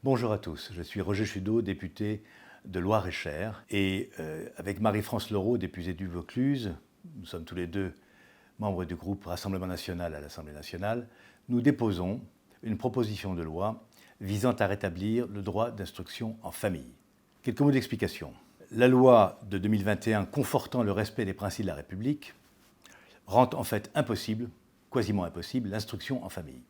Bonjour à tous, je suis Roger Chudeau, député de Loir-et-Cher, et avec Marie-France Leroux, députée du Vaucluse, nous sommes tous les deux membres du groupe Rassemblement national à l'Assemblée nationale, nous déposons une proposition de loi visant à rétablir le droit d'instruction en famille. Quelques mots d'explication. La loi de 2021 confortant le respect des principes de la République rend en fait impossible, quasiment impossible, l'instruction en famille.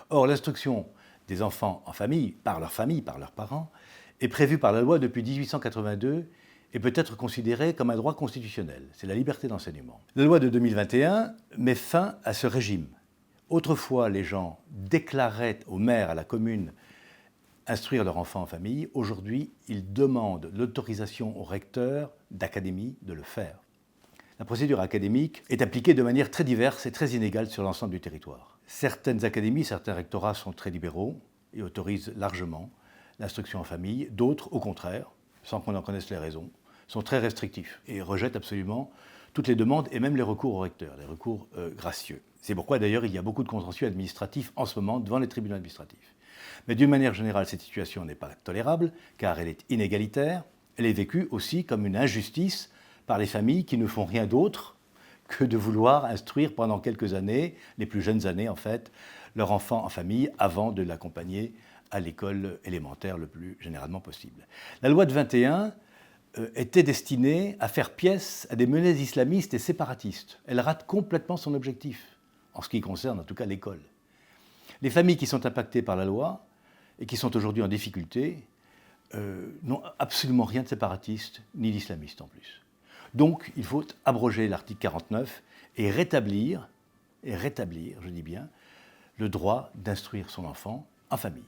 Or, l'instruction des enfants en famille, par leurs parents, est prévue par la loi depuis 1882 et peut être considérée comme un droit constitutionnel. C'est la liberté d'enseignement. La loi de 2021 met fin à ce régime. Autrefois, les gens déclaraient au maire, à la commune, instruire leur enfant en famille. Aujourd'hui, ils demandent l'autorisation au recteur d'académie de le faire. La procédure académique est appliquée de manière très diverse et très inégale sur l'ensemble du territoire. Certaines académies, certains rectorats sont très libéraux et autorisent largement l'instruction en famille. D'autres, au contraire, sans qu'on en connaisse les raisons, sont très restrictifs et rejettent absolument toutes les demandes et même les recours au recteur, les recours gracieux. C'est pourquoi d'ailleurs il y a beaucoup de contentieux administratifs en ce moment devant les tribunaux administratifs. Mais d'une manière générale, cette situation n'est pas tolérable car elle est inégalitaire. Elle est vécue aussi comme une injustice par les familles qui ne font rien d'autre que de vouloir instruire pendant quelques années, les plus jeunes années en fait, leur enfant en famille avant de l'accompagner à l'école élémentaire le plus généralement possible. La loi de 21 était destinée à faire pièce à des menées islamistes et séparatistes. Elle rate complètement son objectif, en ce qui concerne en tout cas l'école. Les familles qui sont impactées par la loi et qui sont aujourd'hui en difficulté n'ont absolument rien de séparatiste ni d'islamiste en plus. Donc, il faut abroger l'article 49 et rétablir, je dis bien, le droit d'instruire son enfant en famille.